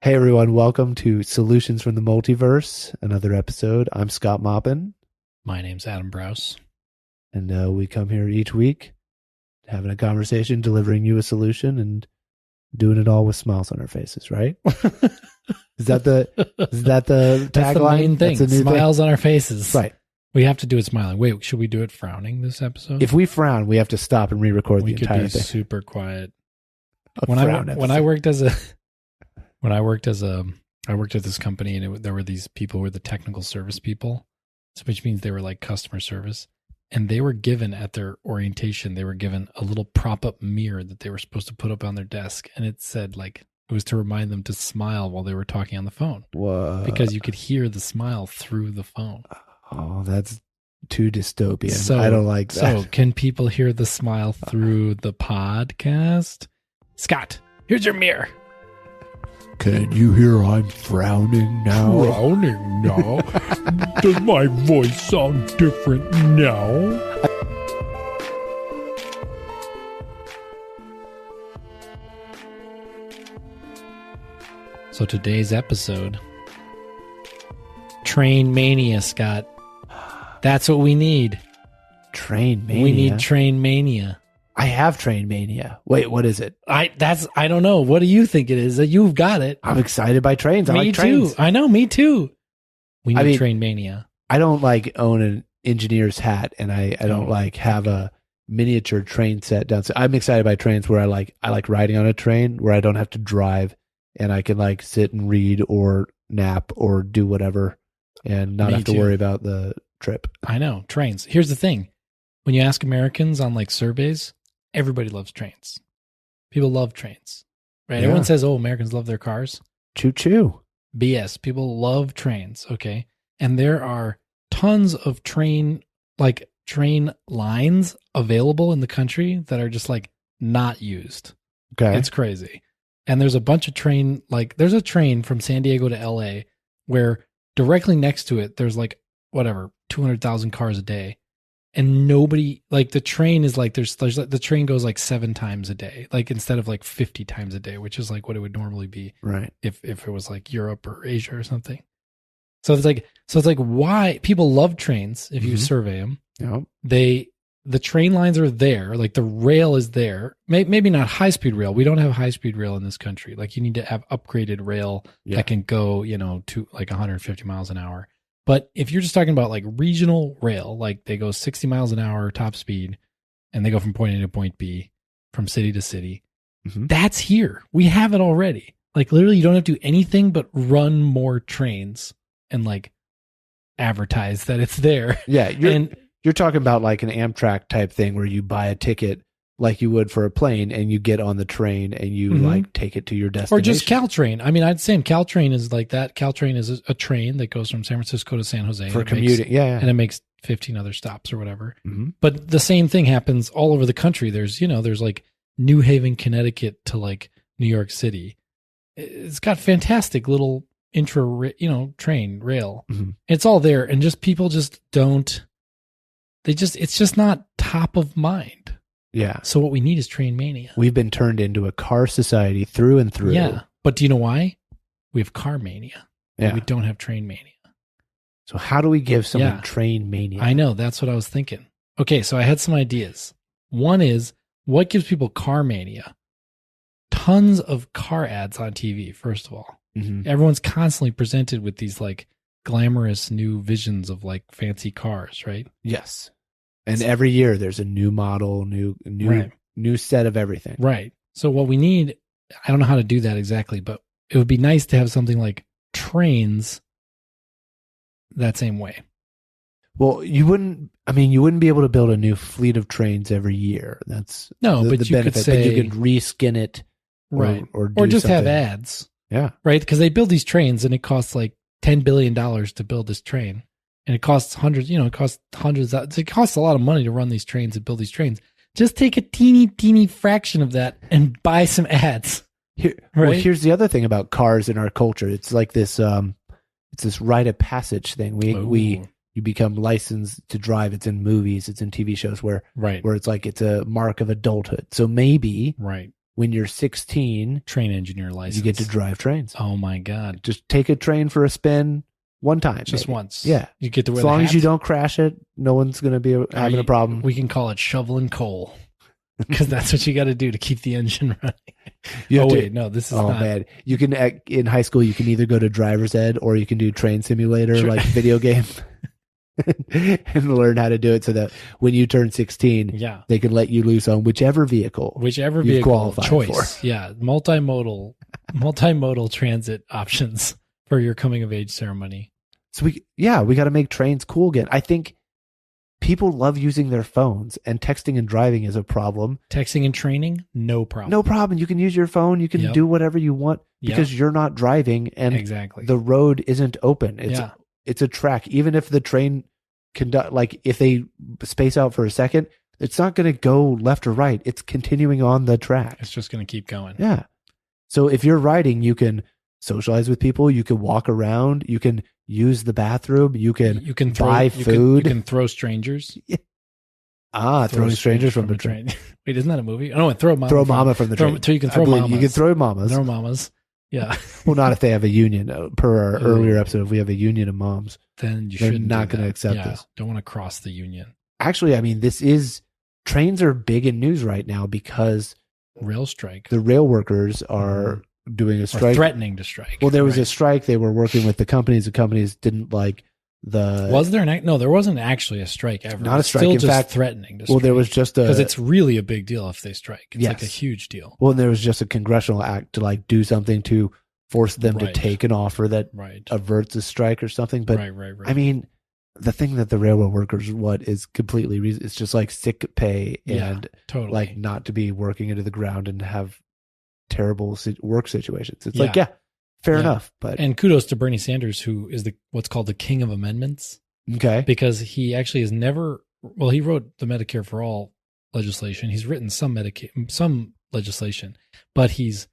Hey everyone, welcome to Solutions from the Multiverse, another episode. I'm Scott Moppin. My name's Adam Braus. And we come here each week having a conversation, delivering you a solution, and doing it all with smiles on our faces, right? Is that the tagline? That's the main thing. Smiles on our faces. Right. We have to do it smiling. Wait, should we do it frowning this episode? If we frown, we have to stop and re-record the entire thing. We could be super quiet. When I worked at this company, and there were these people who were the technical service people, which means they were like customer service. And they were given at their orientation, they were given a little prop-up mirror that they were supposed to put up on their desk. And it said, like, it was to remind them to smile while they were talking on the phone. Whoa. Because you could hear the smile through the phone. Oh, that's too dystopian. So, I don't like that. So can people hear the smile through the podcast? Scott, here's your mirror. Can you hear I'm frowning now? Frowning now? Does my voice sound different now? So today's episode, Train Mania, Scott. That's what we need. Train Mania? We need Train Mania. I have Train Mania. Wait, what is it? I don't know. What do you think it is? You've got it. I'm excited by trains. I like trains. Too. I know, me too. We need Train Mania. I don't like own an engineer's hat, and I don't like have a miniature train set down. So I'm excited by trains where I like riding on a train where I don't have to drive, and I can like sit and read or nap or do whatever and not have to worry about the trip. I know. Trains. Here's the thing. When you ask Americans on like surveys, everybody loves trains. People love trains, right? Yeah. Everyone says, oh, Americans love their cars. Choo-choo. BS. People love trains, okay? And there are tons of train lines available in the country that are just like not used. Okay. It's crazy. And there's a bunch of there's a train from San Diego to LA where directly next to it, there's like, 200,000 cars a day. And nobody, like the train is like, the train goes like 7 times a day, like instead of like 50 times a day, which is like what it would normally be. Right. If it was like Europe or Asia or something. So it's like why people love trains. If you survey them, the train lines are there. Like the rail is there. Maybe not high speed rail. We don't have high speed rail in this country. Like you need to have upgraded rail that can go, to like 150 miles an hour. But if you're just talking about like regional rail, like they go 60 miles an hour top speed and they go from point A to point B, from city to city, that's here. We have it already. Like literally you don't have to do anything but run more trains and like advertise that it's there. Yeah. You're talking about like an Amtrak type thing where you buy a ticket like you would for a plane and you get on the train and you like take it to your destination. Or just Caltrain. I mean, I'd say Caltrain is like that. Caltrain is a train that goes from San Francisco to San Jose. For commuting. And it makes 15 other stops or whatever. But the same thing happens all over the country. There's like New Haven, Connecticut to like New York City. It's got fantastic little train, rail. It's all there. And just people just don't, it's just not top of mind. Yeah. So what we need is Train Mania. We've been turned into a car society through and through. Yeah. But do you know why? We have Car Mania. Yeah. We don't have Train Mania. So how do we give someone Train Mania? I know. That's what I was thinking. Okay. So I had some ideas. One is, what gives people Car Mania? Tons of car ads on TV, first of all. Everyone's constantly presented with these like glamorous new visions of like fancy cars, right? Yes. And every year there's a new model, new set of everything. Right. So what we need, I don't know how to do that exactly, but it would be nice to have something like trains that same way. Well, you wouldn't be able to build a new fleet of trains every year. That's but the you benefit. could say, but you could reskin it, or just something. have ads. Yeah. Right. Because they build these trains and it costs like $10 billion to build this train. And it costs hundreds, it costs a lot of money to run these trains and build these trains. Just take a teeny fraction of that and buy some ads. Well, here's the other thing about cars in our culture. It's like this, it's this rite of passage thing. You become licensed to drive. It's in movies, it's in TV shows where it's like, it's a mark of adulthood. So maybe when you're 16, train engineer license, you get to drive trains. Oh my God. Just take a train for a spin one time. Just once. Yeah. You get to wear as long as you don't crash it, no one's going to be having a problem. We can call it shoveling coal. Because that's what you got to do to keep the engine running. No, this is not. Oh man, you can in high school you can either go to driver's ed or you can do train simulator like video game, and learn how to do it so that when you turn 16, they can let you loose on whichever vehicle choice. For. Yeah, multimodal transit options for your coming of age ceremony. So we got to make trains cool again. I think. People love using their phones, and texting and driving is a problem. Texting and training, no problem. No problem. You can use your phone. You can do whatever you want because you're not driving, and the road isn't open. It's a track. Even if the train if they space out for a second, it's not going to go left or right. It's continuing on the track. It's just going to keep going. Yeah. So if you're riding, you can socialize with people. You can walk around. You can use the bathroom. You can buy food. You can throw strangers. Throwing strangers from the train. Wait, isn't that a movie? Oh, and throw mama from the train. You can throw mamas. You can throw mamas. Throw mamas. Yeah. Well, not if they have a union. Per our earlier episode, if we have a union of moms, then they're not going to accept this. Don't want to cross the union. Actually, I mean, trains are big in news right now because rail strike. The rail workers are doing a strike, or threatening to strike. Well, there was a strike. They were working with the companies. The companies didn't like the. Was there no? There wasn't actually a strike ever. Not a strike. Still in just fact, threatening to strike. Well, there was just because it's really a big deal if they strike. It's like a huge deal. Well, and there was just a congressional act to do something to force them to take an offer that averts a strike or something. But I mean, the thing that the railroad workers want is completely it's just like sick pay and totally not to be working into the ground and have terrible work situations. It's fair enough. And kudos to Bernie Sanders, who is what's called the king of amendments. Okay. Because he actually has never, he wrote the Medicare for All legislation. He's written some legislation, but he's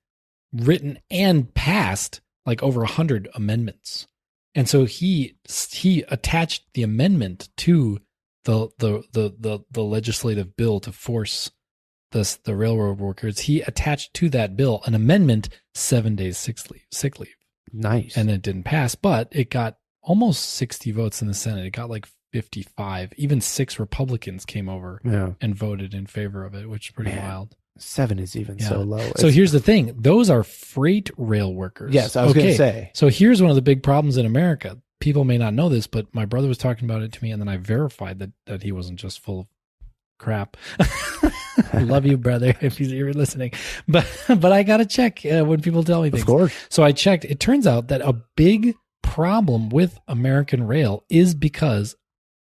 written and passed over 100 amendments. And so he attached the amendment to the legislative bill to force the railroad workers. He attached to that bill an amendment 7 days sick leave. Nice. And it didn't pass, but it got almost 60 votes in the Senate. It got 55. Even 6 Republicans came over and voted in favor of it, which is pretty wild. 7 is even so low. So here's the thing. Those are freight rail workers. Yes, I was going to say. So here's one of the big problems in America. People may not know this, but my brother was talking about it to me, and then I verified that he wasn't just full of crap. I love you, brother, if you're listening. But I got to check when people tell me things. Of course. So I checked. It turns out that a big problem with American rail is because,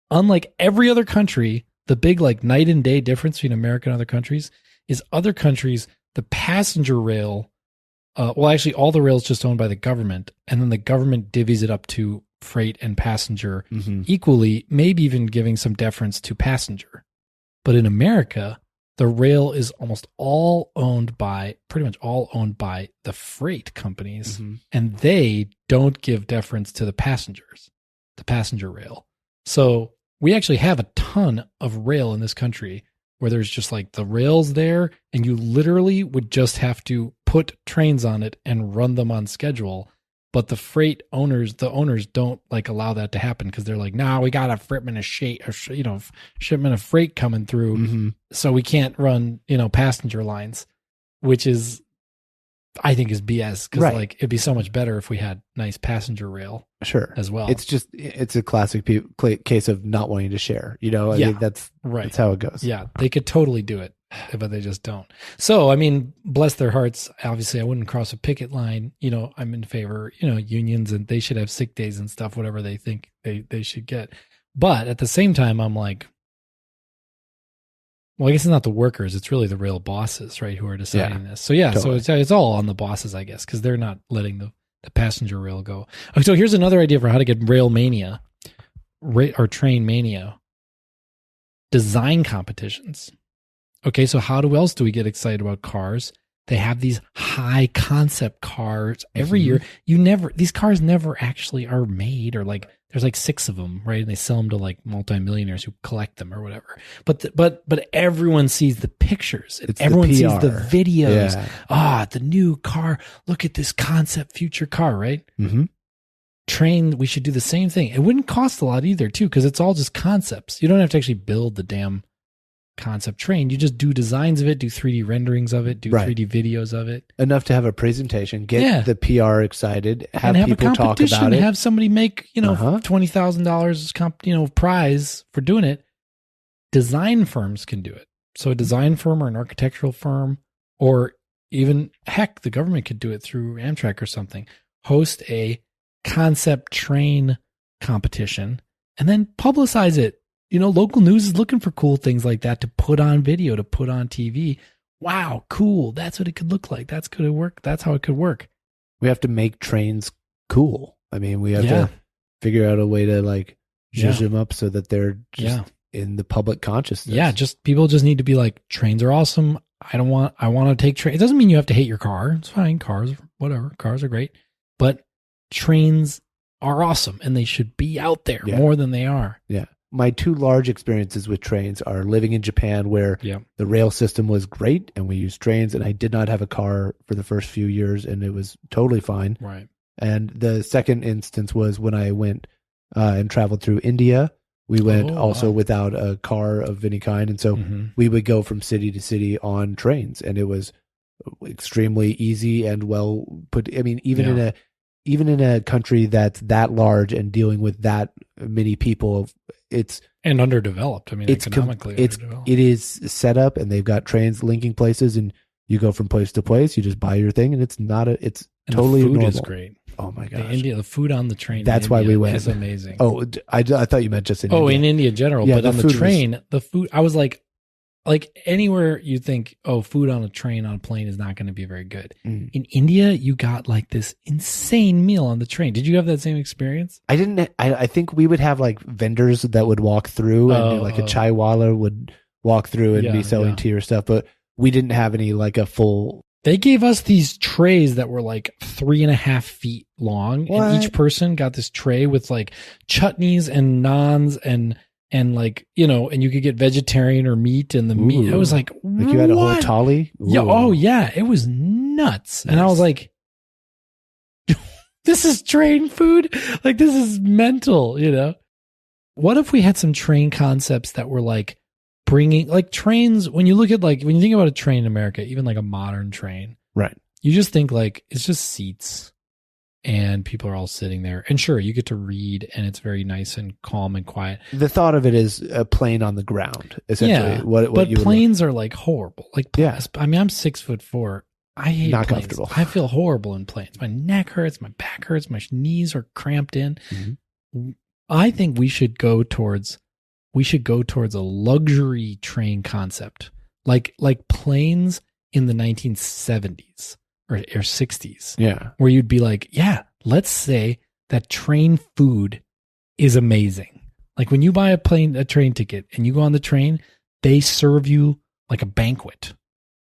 unlike every other country, the big night and day difference between America and other countries is other countries, the passenger rail, actually all the rail is just owned by the government, and then the government divvies it up to freight and passenger equally, maybe even giving some deference to passenger. But in America, the rail is pretty much all owned by the freight companies, and they don't give deference to the passengers, the passenger rail. So we actually have a ton of rail in this country where there's just the rails there, and you literally would just have to put trains on it and run them on schedule. But the freight owners, don't allow that to happen because they're nah, we got a shipment of freight coming through, so we can't run passenger lines, which is, I think, is BS because it'd be so much better if we had nice passenger rail, as well. It's a classic case of not wanting to share. I mean, that's how it goes. Yeah, they could totally do it, but they just don't. So, I mean, bless their hearts. Obviously, I wouldn't cross a picket line. I'm in favor, unions, and they should have sick days and stuff, whatever they think they should get. But at the same time, I'm well, I guess it's not the workers. It's really the rail bosses, right, who are deciding this. So, totally. So it's all on the bosses, I guess, because they're not letting the passenger rail go. Okay, so here's another idea for how to get rail mania, or train mania. Design competitions. Okay, so how else do we get excited about cars? They have these high concept cars every year. These cars never actually are made, or like there's like 6 of them, right? And they sell them to like multimillionaires who collect them or whatever. But everyone sees the pictures. Everyone sees the videos. Yeah. The new car. Look at this concept future car, right? Mm-hmm. Train, we should do the same thing. It wouldn't cost a lot either, too, because it's all just concepts. You don't have to actually build the damn concept train. You just do designs of it, do 3D renderings of it, do 3D videos of it. Enough to have a presentation, get the PR excited, have people talk about it. Have somebody make, $20,000 prize for doing it. Design firms can do it. So a design firm or an architectural firm, or even, heck, the government could do it through Amtrak or something. Host a concept train competition and then publicize it. Local news is looking for cool things like that to put on video, to put on TV. Wow, cool. That's what it could look like. That's going to work. That's how it could work. We have to make trains cool. I mean, we have to figure out a way to like zhuzh them up so that they're just in the public consciousness. Yeah, people just need to be like, trains are awesome. I want to take train. It doesn't mean you have to hate your car. It's fine. Cars, whatever. Cars are great. But trains are awesome, and they should be out there more than they are. Yeah. My 2 large experiences with trains are living in Japan, where the rail system was great and we used trains, and I did not have a car for the first few years, and it was totally fine. Right. And the second instance was when I went and traveled through India. We went without a car of any kind, and so we would go from city to city on trains, and it was extremely easy and well put. I mean, even in a country that's that large and dealing with that many people, it's and underdeveloped. I mean, economically, it is set up, and they've got trains linking places, and you go from place to place. You just buy your thing, and it's totally the food normal. Is great. Oh my gosh, the food on the train. That's why we went. Is amazing. Oh, I thought you meant just in India. In India in general, but on the train, the food. I was like anywhere you think, food on a train, on a plane is not going to be very good. In India, you got like this insane meal on the train. Did you have that same experience? I didn't. I think we would have like vendors that would walk through, and like a chaiwala would walk through and be selling tea or stuff, but we didn't have any like a full. They gave us these trays that were like 3.5 feet long, and each person got this tray with like chutneys and naans and like, and you could get vegetarian or meat, and the meat. It was like you had a whole thali? Ooh. Yeah. Oh yeah. It was nuts. Nice. And I was like, this is train food. Like, this is mental, What if we had some train concepts that were like bringing like trains? When you think about a train in America, even like a modern train, right? You just think like it's just seats. And people are all sitting there. And sure, you get to read, and it's very nice and calm and quiet. The thought of it is a plane on the ground, essentially. Yeah, but planes are like horrible. Like, I mean, I'm 6'4". I hate not planes. Comfortable. I feel horrible in planes. My neck hurts, my back hurts, my knees are cramped in. Mm-hmm. I think we should go towards a luxury train concept, like planes in the 1970s. Or 60s. Yeah. Where you'd be like, let's say that train food is amazing. Like when you buy a train ticket and you go on the train, they serve you like a banquet.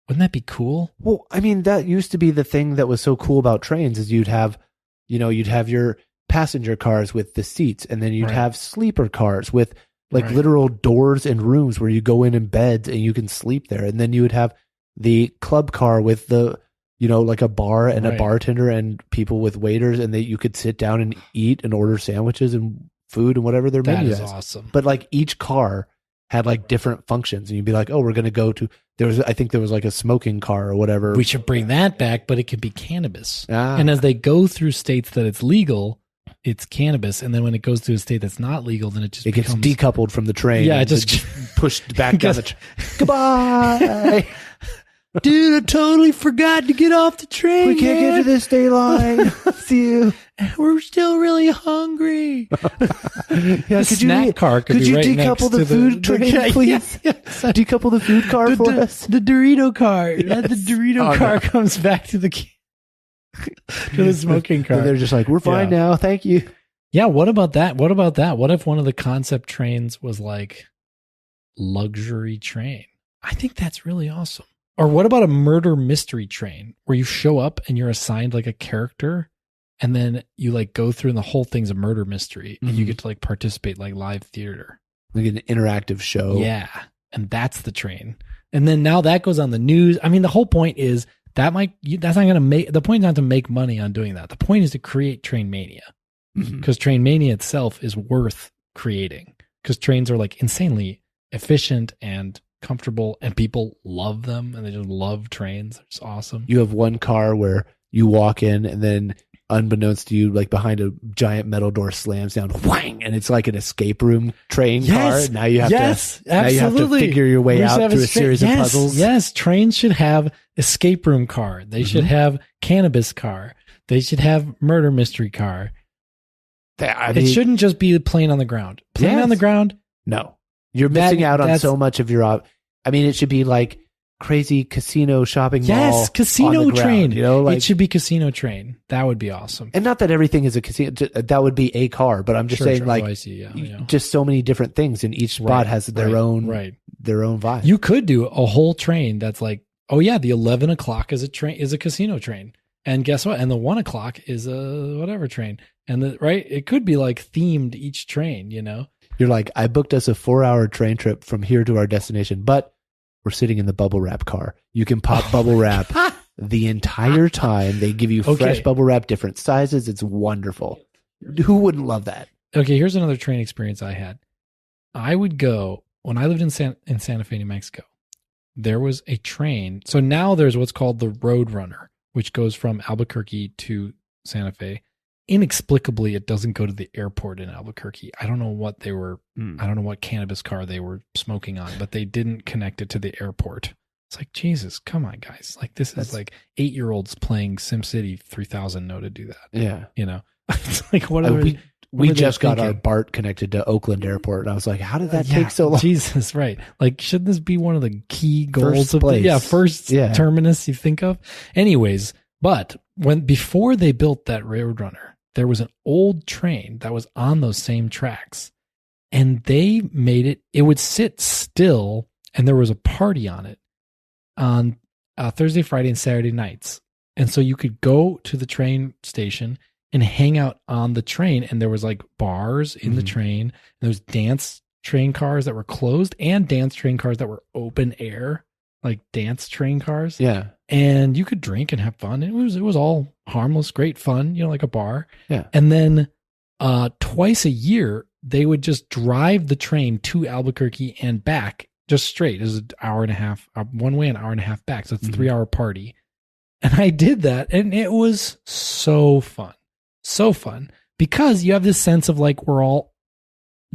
Wouldn't that be cool? Well, I mean, that used to be the thing that was so cool about trains is you'd have your passenger cars with the seats, and then you'd have sleeper cars with like literal doors and rooms where you go in beds and you can sleep there. And then you would have the club car with the like a bar and a bartender and people with waiters, and you could sit down and eat and order sandwiches and food and whatever their menu is. That is awesome. But like each car had like different functions, and you'd be like, we're going to go to, I think there was like a smoking car or whatever. We should bring that back, but it could be cannabis. And as they go through states that it's legal, it's cannabis. And then when it goes to a state that's not legal, then it gets decoupled from the train. Yeah, it just pushed back down the train. Goodbye. Dude, I totally forgot to get off the train. We can't get to this state line. See you. We're still really hungry. Could you decouple the food train, please? Decouple the food car for us. The Dorito car. Yes. The Dorito car comes back to the smoking car. And they're just like, we're fine now. Thank you. Yeah. What about that? What if one of the concept trains was like luxury train? I think that's really awesome. Or what about a murder mystery train where you show up and you're assigned like a character and then you like go through and the whole thing's a murder mystery and you get to like participate like live theater. Like an interactive show. Yeah. And that's the train. And then now that goes on the news. I mean, the whole point is that's not going to make, the point is not to make money on doing that. The point is to create Train Mania because Train Mania itself is worth creating because trains are like insanely efficient and comfortable and people love them and they just love trains. It's awesome. You have one car where you walk in and then unbeknownst to you, like behind a giant metal door slams down, whang, and it's like an escape room train car. Now you have now you have to figure your way out through a series of puzzles. Yes, trains should have escape room car. They should have cannabis car. They should have murder mystery car. It shouldn't just be playing on the ground. Playing on the ground? No. You're missing out on so much of your... I mean, it should be like crazy casino shopping mall. Yes, casino train. You know, like, it should be casino train. That would be awesome. And not that everything is a casino. That would be a car, but I'm just saying like I see, just so many different things, and each spot has their own vibe. You could do a whole train that's like, oh yeah, the 11 o'clock is a casino train. And guess what? And the 1 o'clock is a whatever train. And it could be like themed each train, you know? You're like, I booked us a 4-hour train trip from here to our destination, but we're sitting in the bubble wrap car. You can pop bubble wrap the entire time. They give you fresh bubble wrap, different sizes. It's wonderful. Who wouldn't love that? Okay, here's another train experience I had. I would go, when I lived in Santa Fe, New Mexico, there was a train. So now there's what's called the Road Runner, which goes from Albuquerque to Santa Fe. Inexplicably, it doesn't go to the airport in Albuquerque. I don't know what I don't know what cannabis car they were smoking on, but they didn't connect it to the airport. It's like, Jesus, come on, guys. Like, this is like 8-year-olds playing SimCity 3000 know to do that. Yeah. You know, it's like, we just got our BART connected to Oakland Airport, and I was like, how did that take so long? Jesus, right. Like, shouldn't this be one of the key goals of first terminus you think of? Anyways, but before they built that Roadrunner, there was an old train that was on those same tracks, and they made it would sit still, and there was a party on it on Thursday, Friday, and Saturday nights. And so you could go to the train station and hang out on the train, and there was like bars in the train, and there was dance train cars that were closed and dance train cars that were open air, like dance train cars. Yeah. And you could drink and have fun. It was all harmless, great fun, you know, like a bar. Yeah. And then twice a year, they would just drive the train to Albuquerque and back just straight. It was an hour and a half, one way, an hour and a half back. So it's a 3-hour party. And I did that, and it was so fun. So fun. Because you have this sense of like, we're all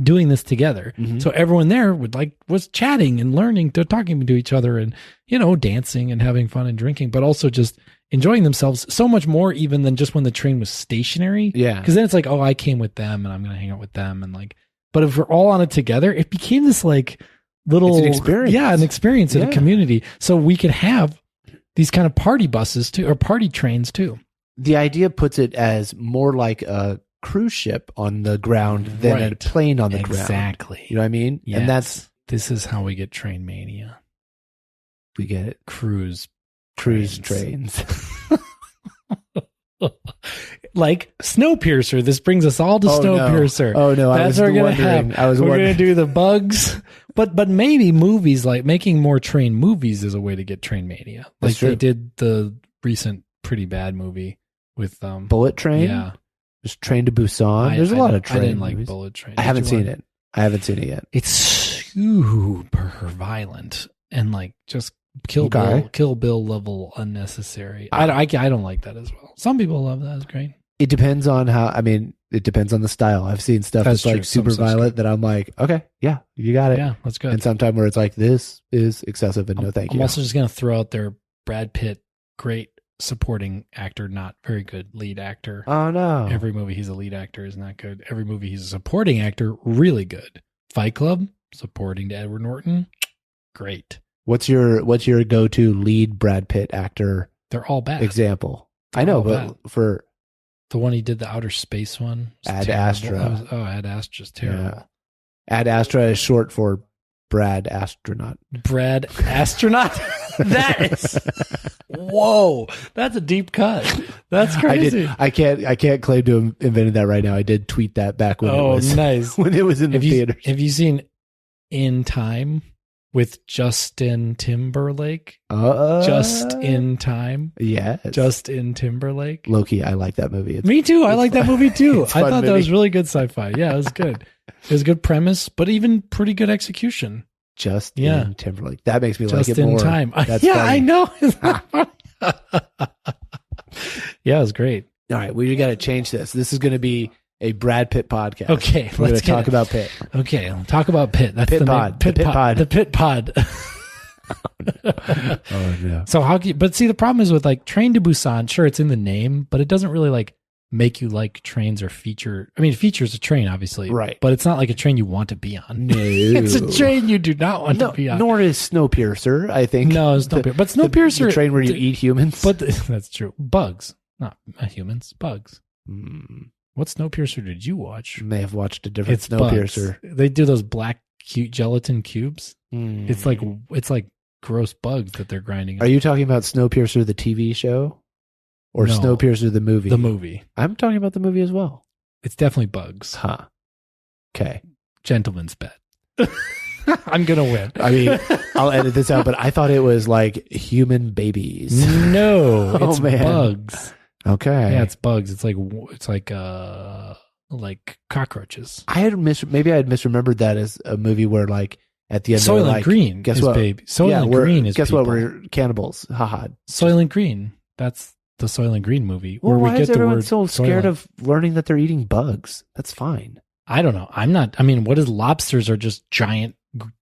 doing this together. So everyone there was chatting and learning to talking to each other and, you know, dancing and having fun and drinking, but also just enjoying themselves so much more even than just when the train was stationary. Yeah. Cause then it's like, oh, I came with them and I'm going to hang out with them. And like, but if we're all on it together, it became this like little an experience. Yeah. An experience in a community. So we could have these kind of party buses too, or party trains too. The idea puts it as more like a cruise ship on the ground than a plane on the ground. Exactly. You know what I mean? Yes. And this is how we get Train Mania. We get it. Cruise trains. Like Snowpiercer. This brings us all to Snowpiercer. Oh no, that's what we're gonna have. We're gonna do the bugs. But maybe movies, like making more train movies is a way to get Train Mania. Like they did the recent Pretty Bad movie with Bullet Train. Yeah. There's Train to Busan. There's a lot of train. I didn't movies. like Bullet Train. I haven't seen it. I haven't seen it yet. It's super violent and like just Kill Bill level unnecessary. I don't like that as well. Some people love that. It's great. It depends on it depends on the style. I've seen stuff that's like super violent that I'm like, okay, yeah, you got it. Yeah, that's good. And sometimes where it's like, this is excessive and no thank you. I'm also just going to throw out there Brad Pitt, great supporting actor, not very good lead actor. Oh no. Every movie he's a lead actor is not good. Every movie he's a supporting actor, really good. Fight Club, supporting to Edward Norton, great. What's your go-to lead Brad Pitt actor? They're all bad. Example. I know, but for the one he did, the outer space one, Ad Astra. Ad Astra's terrible. Yeah. Ad Astra is short for Brad Astronaut. Brad Astronaut? That is, whoa, that's a deep cut. That's crazy. I can't claim to have invented that right now. I did tweet that back when it was nice. when it was in the theater. Have you seen In Time with Justin Timberlake? Just in Time. Yes. Justin Timberlake. Loki, I like that movie. Me too. I like that movie too. I thought movie. that was really good sci-fi. Yeah, it was good. It was a good premise, but even pretty good execution. Justin Timberlake. That makes me Just like it more. In Time. That's yeah, funny. I know. Yeah, it was great. All right, we got to change this. This is going to be a Brad Pitt podcast. Okay, we're going to talk about Pitt. Okay, I'll talk about Pitt. That's Pitt the Pod. name. Pitt Pod. The Pitt Pod. Oh no. So but see, the problem is with like Train to Busan, sure, it's in the name, but it doesn't really like make you like trains or feature. I mean, it features a train, obviously. Right. But it's not like a train you want to be on. No. It's a train you do not want to be on. Nor is Snowpiercer, I think. No, it's Snowpiercer. But Snowpiercer. The train where you eat humans. But that's true. Bugs. Not humans. Bugs. What Snowpiercer did you watch? May have watched a different It's Snowpiercer. Bugs. They do those black cute gelatin cubes. Mm. It's like gross bugs that they're grinding. Are you talking about Snowpiercer the TV show? Or No. Snowpiercer the movie? The movie. I'm talking about the movie as well. It's definitely bugs. Huh. Okay. Gentleman's bet. I'm going to win. I mean, I'll edit this out, but I thought it was like human babies. No, Oh, it's man. bugs. Okay. Yeah, it's bugs. It's like cockroaches. I had maybe I had misremembered that as a movie where like at the end Soylent they're like, Green. guess is what? Baby. Soylent Green is guess people. what? We're cannibals. Haha. Soylent Green. That's the Soylent Green movie Well, where why we get is the everyone word so scared Soylent. of learning that they're eating bugs? That's fine. I don't know. I'm not. I mean, what is lobsters are just giant,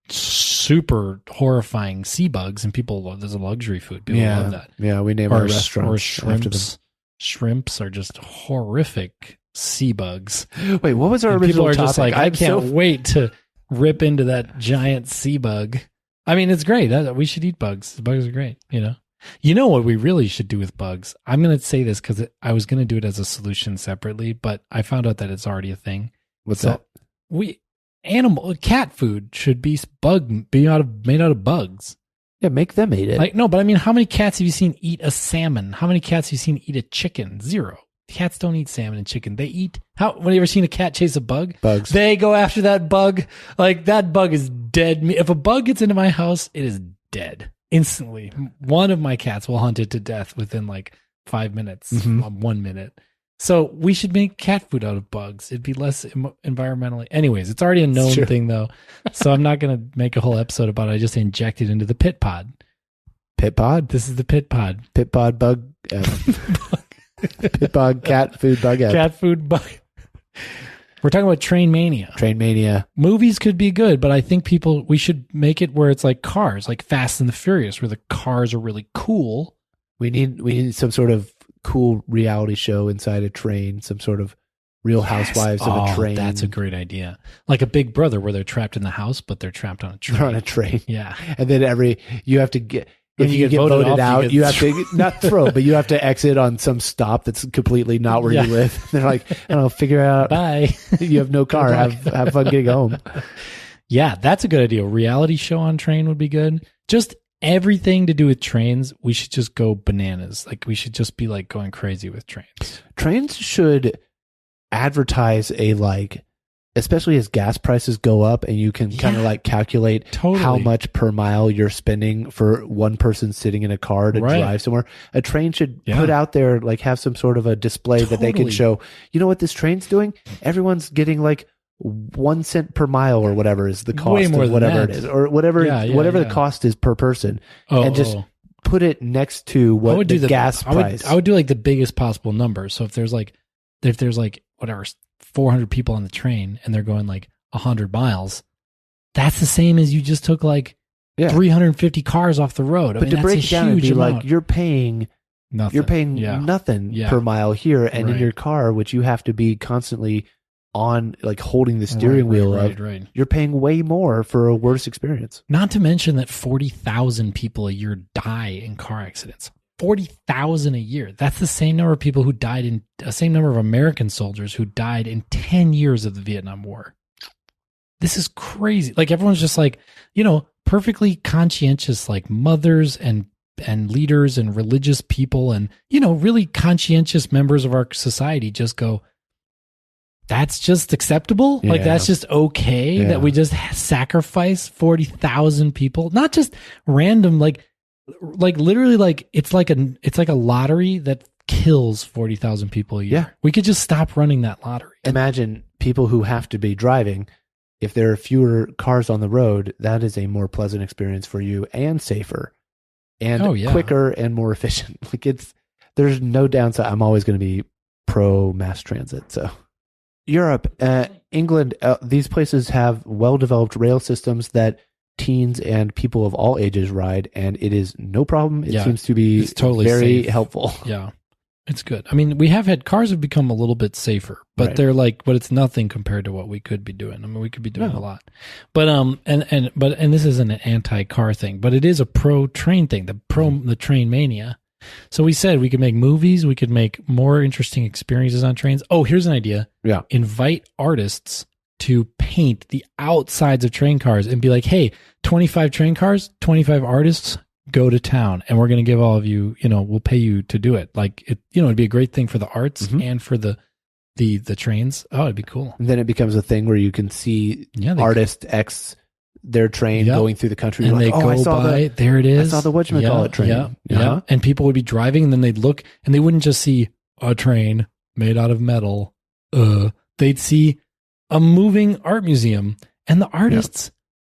super horrifying sea bugs, and people love. There's a luxury food. People love that. Yeah, we name our restaurant or after them. shrimps. Shrimps are just horrific sea bugs. Wait, what was our And original people are topic? just like, I can't wait to rip into that giant sea bug. I mean, it's great. We should eat bugs. The bugs are great. You know what we really should do with bugs? I'm going to say this because I was going to do it as a solution separately, but I found out that it's already a thing. What's that? Cat food should be made out of bugs. Yeah, make them eat it. Like, no, but I mean, how many cats have you seen eat a salmon? How many cats have you seen eat a chicken? 0. Cats don't eat salmon and chicken. They eat when you ever seen a cat chase a bug? Bugs. They go after that bug. Like that bug is dead. If a bug gets into my house, it is dead instantly. One of my cats will hunt it to death within like 5 minutes, 1 minute. So we should make cat food out of bugs. It'd be less environmentally. Anyways, it's already a known thing though. So I'm not going to make a whole episode about it. I just inject it into the Pit Pod. Pit Pod? This is the Pit Pod. Pit Pod bug. Pit Pod cat food bug. Cat food bug. We're talking about Train Mania. Train Mania. Movies could be good, but I think we should make it where it's like cars, like Fast and the Furious, where the cars are really cool. We need some sort of cool reality show inside a train, some sort of Real Housewives of a train. That's a great idea. Like a Big Brother where they're trapped in the house, but they're trapped on a train. They're on a train. Yeah. And then you have to get, if you get voted off, out, you have to not throw, but you have to exit on some stop that's completely not where you live. They're like, I don't know, figure out. Bye. You have no car. Have fun getting home. Yeah, that's a good idea. Reality show on train would be good. Just everything to do with trains, we should just go bananas. Like we should just be like going crazy with trains. Trains should advertise especially as gas prices go up and you can kind of like calculate how much per mile you're spending for one person sitting in a car to drive somewhere. A train should put out there, like have some sort of a display that they can show, you know what this train's doing? Everyone's getting like 1 cent per mile or whatever is the cost of whatever it is, or whatever the cost is per person, and just put it next to what the gas price. I would do like the biggest possible number. So if there's like whatever 400 people on the train and they're going like 100 miles, that's the same as you just took like 350 cars off the road. But to break it down and be like, you're paying nothing. You're paying nothing per mile here, and in your car, which you have to be constantly on, like holding the steering wheel of, you're paying way more for a worse experience. Not to mention that 40,000 people a year die in car accidents. 40,000 a year. That's the same number of people who died in the same number of American soldiers who died in 10 years of the Vietnam War. this is crazy. Like everyone's just like, perfectly conscientious, like mothers and leaders and religious people and, really conscientious members of our society just go, that's just acceptable. Yeah. Like that's just okay that we just sacrifice 40,000 people, not just random, like literally like it's like a lottery that kills 40,000 people a year. Yeah. We could just stop running that lottery. Imagine people who have to be driving. If there are fewer cars on the road, that is a more pleasant experience for you and safer and quicker and more efficient. Like there's no downside. I'm always going to be pro mass transit. So Europe, England, these places have well-developed rail systems that teens and people of all ages ride, and it is no problem. It seems to be totally very helpful. Yeah. It's good. I mean, cars have become a little bit safer, but they're but it's nothing compared to what we could be doing. I mean, we could be doing a lot, but and this isn't an anti-car thing, but it is a pro-train thing, the train mania. So we said we could make movies, we could make more interesting experiences on trains. Oh, here's an idea. Yeah. Invite artists to paint the outsides of train cars and be like, hey, 25 train cars, 25 artists, go to town, and we're going to give all of you, we'll pay you to do it. Like it'd be a great thing for the arts and for the trains. Oh, it'd be cool. And then it becomes a thing where you can see artist X their train going through the country, and they go by. There it is. I saw the whatchamacallit train. Yeah. And people would be driving, and then they'd look, and they wouldn't just see a train made out of metal. They'd see a moving art museum, and the artists.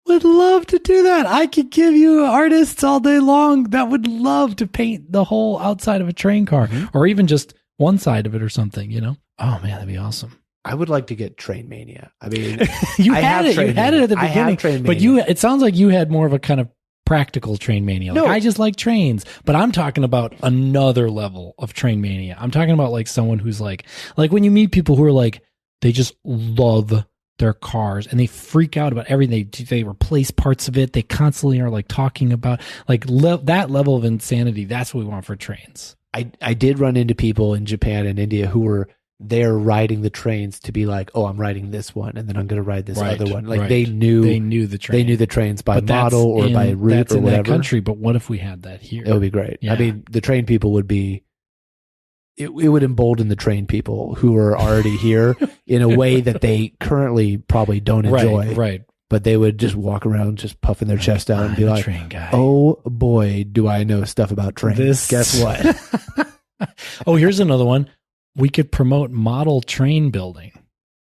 Would love to do that. I could give you artists all day long that would love to paint the whole outside of a train car, or even just one side of it or something, Oh man, that'd be awesome. I would like to get Train Mania. I mean, you had it at the beginning, but it sounds like you had more of a kind of practical train mania. Like, I just like trains, but I'm talking about another level of train mania. I'm talking about like someone who's like when you meet people who are like, they just love their cars and they freak out about everything. They replace parts of it. They constantly are like talking about like that level of insanity. That's what we want for trains. I did run into people in Japan and India who were there riding the trains to be like, oh, I'm riding this one and then I'm going to ride this other one. Like they knew the train. They knew the trains by model or by route that's or in whatever. That country, but what if we had that here? It would be great. Yeah. I mean, the train people would be. It would embolden the train people who are already here in a way that they currently probably don't enjoy. Right. But they would just walk around just puffing their chest out and be like, train guy. Oh boy, do I know stuff about trains. Guess what? Oh, here's another one. We could promote model train building.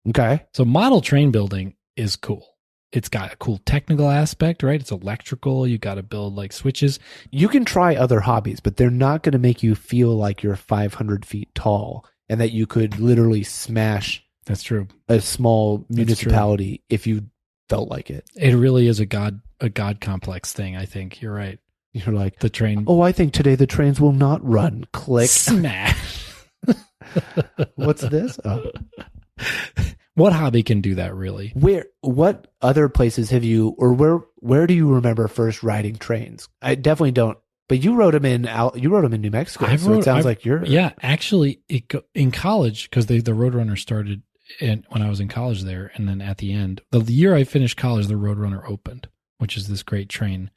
Okay. So model train building is cool. It's got a cool technical aspect, right? It's electrical. You got to build like switches. You can try other hobbies, but they're not going to make you feel like you're 500 feet tall and that you could literally smash. That's true. A small municipality if you felt like it. It really is a god complex thing. I think you're right. You're like the train. Oh, I think today the trains will not run. Click. Smash. What's this? Oh. What hobby can do that really? What other places have you, or where do you remember first riding trains? I definitely don't. But you rode them in New Mexico. It sounds like you're. Yeah, actually, in college, because the Roadrunner started when I was in college there, and then at the end, the year I finished college, the Roadrunner opened, which is this great train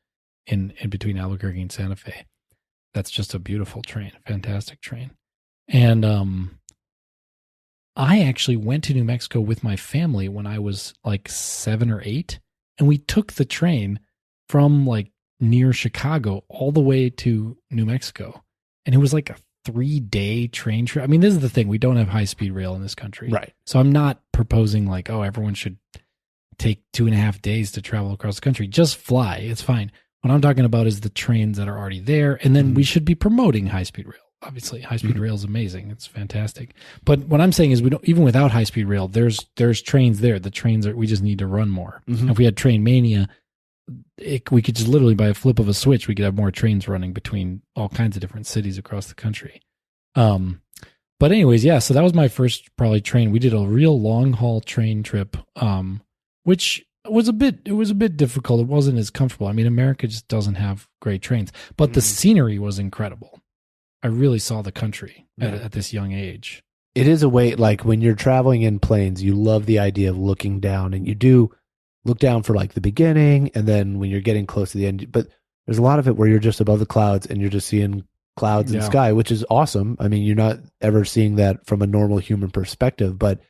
in between Albuquerque and Santa Fe. That's just a beautiful train, fantastic train, and I actually went to New Mexico with my family when I was like 7 or 8, and we took the train from like near Chicago all the way to New Mexico. And it was like a 3-day train trip. I mean, this is the thing. We don't have high-speed rail in this country. Right. So I'm not proposing like, oh, everyone should take 2.5 days to travel across the country. Just fly. It's fine. What I'm talking about is the trains that are already there. And then we should be promoting high-speed rail. Obviously, high-speed rail is amazing. It's fantastic. But what I'm saying is, we don't, even without high-speed rail, there's trains there. The trains we just need to run more. If we had Train Mania, we could just literally, by a flip of a switch, we could have more trains running between all kinds of different cities across the country. But anyways, yeah. So that was my first probably train. We did a real long-haul train trip, which was a bit difficult. It wasn't as comfortable. I mean, America just doesn't have great trains, but the scenery was incredible. I really saw the country at this young age. It is a way, like when you're traveling in planes, you love the idea of looking down, and you do look down for like the beginning, and then when you're getting close to the end. But there's a lot of it where you're just above the clouds and you're just seeing clouds and sky, which is awesome. I mean, you're not ever seeing that from a normal human perspective, but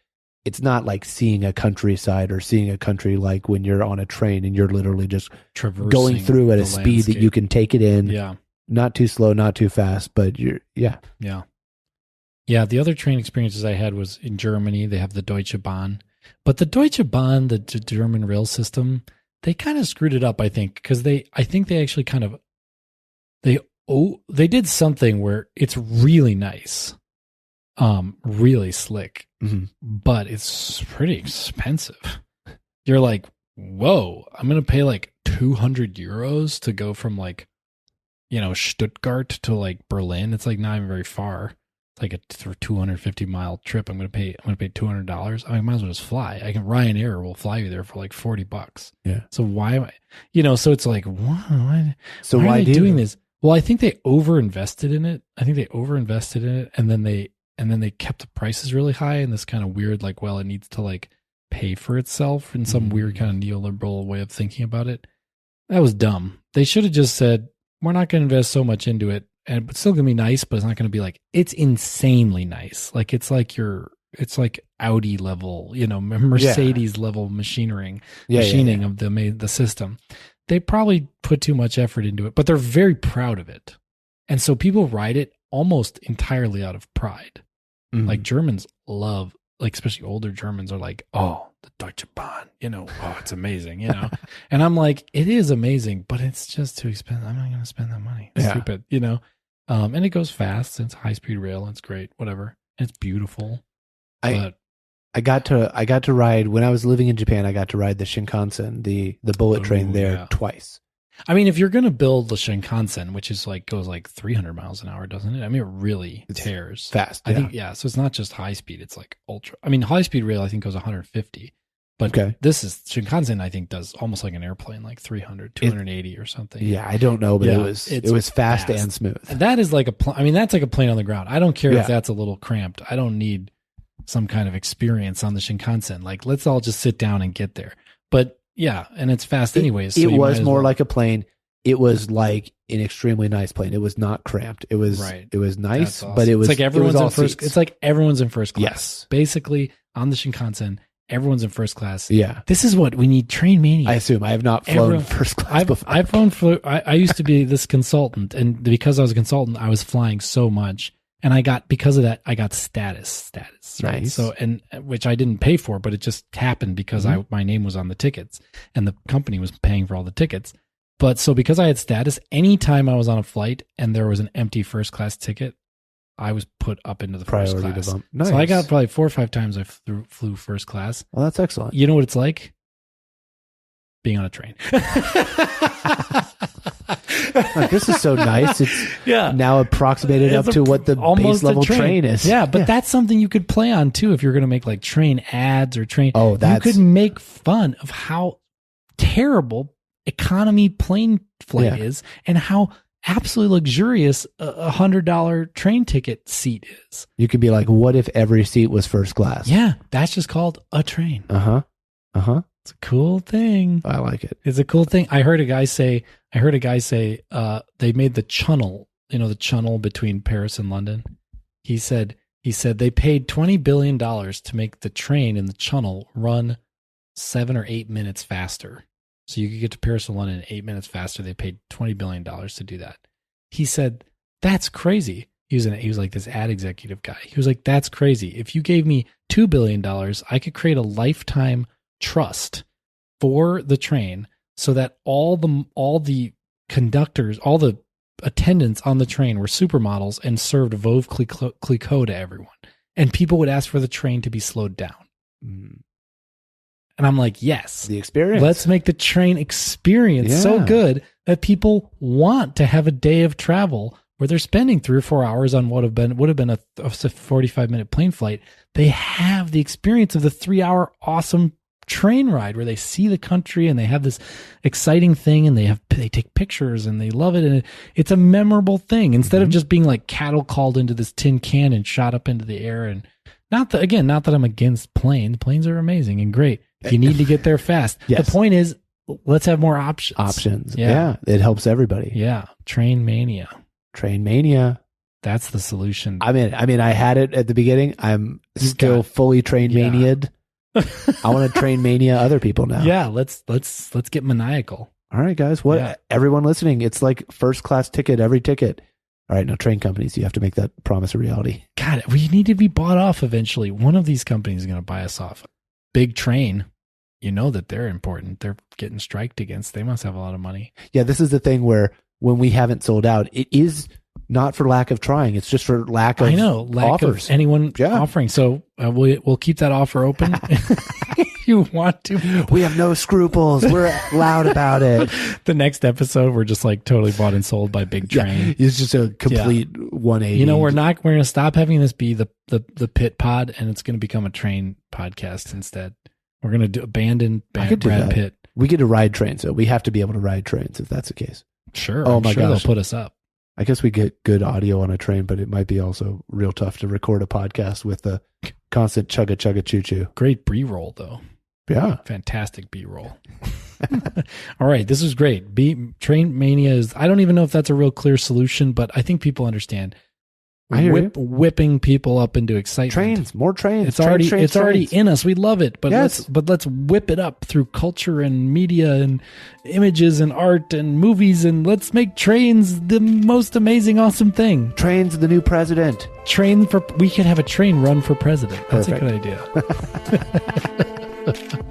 it's not like seeing a countryside or seeing a country like when you're on a train and you're literally just traversing going through at a speed that you can take it in. Yeah. Not too slow, not too fast, but Yeah. The other train experiences I had was in Germany. They have the Deutsche Bahn, but the Deutsche Bahn, the German rail system, they kind of screwed it up, I think, because I think they actually kind of, they did something where it's really nice. Really slick, but it's pretty expensive. You're like, whoa, I'm going to pay like 200 euros to go from like, Stuttgart to like Berlin. It's like not even very far. It's like a 250-mile trip. I'm going to pay $200. I might as well just fly. Ryanair will fly you there for like $40. Yeah. So why am I, so it's like, why are they doing this? Well, I think they overinvested in it. And then they kept the prices really high in this kind of weird, like, well, it needs to like pay for itself in some weird kind of neoliberal way of thinking about it. That was dumb. They should have just said, we're not going to invest so much into it, and it's still going to be nice, but it's not going to be like, it's insanely nice. Like, it's like Audi level, Mercedes level machining of the system. They probably put too much effort into it, but they're very proud of it. And so people ride it almost entirely out of pride. Like Germans love, like especially older Germans are like, oh, the Deutsche Bahn, oh, it's amazing, And I'm like, it is amazing, but it's just too expensive. I'm not going to spend that money. It's stupid, and it goes fast. It's high speed rail. It's great, whatever. It's beautiful. I got to ride when I was living in Japan. I got to ride the Shinkansen, the bullet train there twice. I mean, if you're going to build the Shinkansen, which is like goes like 300 miles an hour, doesn't it? I mean, it really tears fast. I think, so it's not just high speed; it's like ultra. I mean, high speed rail I think goes 150, but this is Shinkansen. I think does almost like an airplane, like 300, 280 or something. Yeah, I don't know, but it was fast and smooth. That is like that's like a plane on the ground. I don't care if that's a little cramped. I don't need some kind of experience on the Shinkansen. Like, let's all just sit down and get there. But yeah, and it's fast anyways. It was more like a plane. It was like an extremely nice plane. It was not cramped. It was nice, awesome. But it was it's like everyone's in first. Seats. It's like everyone's in first class. Yes, basically on the Shinkansen, everyone's in first class. Yeah, this is what we need. Train mania. I assume I have not flown first class before. I've flown. I used to be this consultant, and because I was a consultant, I was flying so much. And because of that, I got status, right? Nice. So, and which I didn't pay for, but it just happened because my name was on the tickets and the company was paying for all the tickets. But so because I had status, anytime I was on a flight and there was an empty first class ticket, I was put up into the first class. Nice. So I got probably 4 or 5 times I flew first class. Well, that's excellent. You know what it's like? Being on a train. Like, this is so nice. It's now approximated up to what the base level train is. Yeah, but that's something you could play on too if you're going to make like train ads or train. Oh, you could make fun of how terrible economy plane flight is and how absolutely luxurious a $100 train ticket seat is. You could be like, what if every seat was first class? Yeah, that's just called a train. It's a cool thing. I like it. It's a cool thing. I heard a guy say they made the channel, the channel between Paris and London. He said they paid $20 billion to make the train in the channel run 7 or 8 minutes faster. So you could get to Paris and London in 8 minutes faster. They paid $20 billion to do that. He said, that's crazy. He was like this ad executive guy. He was like, that's crazy. If you gave me $2 billion, I could create a lifetime trust for the train so that all the conductors, all the attendants on the train were supermodels and served Veuve Clicquot to everyone. And people would ask for the train to be slowed down. And I'm like, yes. The experience. Let's make the train experience so good that people want to have a day of travel where they're spending 3 or 4 hours on what would have been a 45-minute plane flight. They have the experience of the 3-hour awesome train ride where they see the country and they have this exciting thing and they take pictures and they love it, and it's a memorable thing instead of just being like cattle called into this tin can and shot up into the air and Not that I'm against planes. Planes are amazing and great. You need to get there fast. Yes. The point is, let's have more options. Yeah. It helps everybody. Yeah. Train mania. That's the solution. I mean, I had it at the beginning. I'm still fully train mania'd. I want to train mania other people now. Yeah. Let's get maniacal. All right, guys. Everyone listening, it's like first class ticket, every ticket. All right, now train companies, you have to make that promise a reality. God, we need to be bought off eventually. One of these companies is going to buy us off. Big Train, you know that they're important. They're getting striked against. They must have a lot of money. Yeah, this is the thing where when we haven't sold out, it is not for lack of trying. It's just for lack of offers. Of anyone offering. So we'll keep that offer open. If you want to. We have no scruples. We're loud about it. The next episode, we're just like totally bought and sold by Big Train. Yeah, it's just a complete 180. You know, we're going to stop having this be the pit pod, and it's going to become a train podcast instead. We're going to abandon Brad Pitt. We get to ride trains, so we have to be able to ride trains if that's the case. Sure. Oh my gosh. They'll put us up. I guess we get good audio on a train, but it might be also real tough to record a podcast with the constant chugga chugga choo choo. Great B-roll though. Yeah. Fantastic B-roll. All right. This is great. Train mania is, I don't even know if that's a real clear solution, but I think people understand. Whipping people up into excitement. More trains. It's already in us. We love it, but let's whip it up through culture and media and images and art and movies, and let's make trains the most amazing, awesome thing. Trains the new president. We could have a train run for president. That's Perfect. A good idea.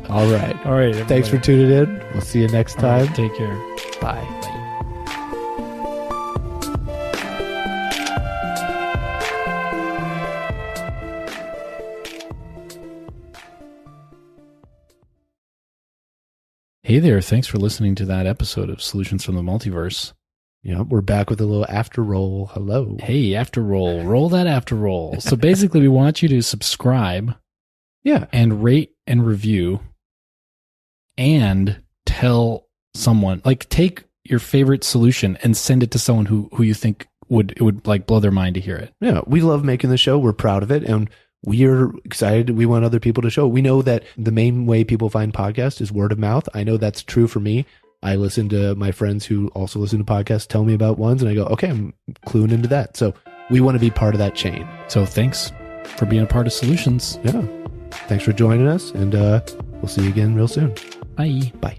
All right. Everybody. Thanks for tuning in. We'll see you next time. Right, take care. Bye. Hey there, thanks for listening to that episode of Solutions from the Multiverse. Yeah, we're back with a little after roll. Hello. Hey, after roll. Roll that after roll. So basically, we want you to subscribe. Yeah. And rate and review. And tell someone, like, take your favorite solution and send it to someone who you think it would like blow their mind to hear it. Yeah, we love making the show. We're proud of it. And we're excited. We want other people to show. We know that the main way people find podcasts is word of mouth. I know that's true for me. I listen to my friends who also listen to podcasts tell me about ones, and I go, okay, I'm cluing into that. So we want to be part of that chain. So thanks for being a part of Solutions. Yeah. Thanks for joining us, and we'll see you again real soon. Bye. Bye.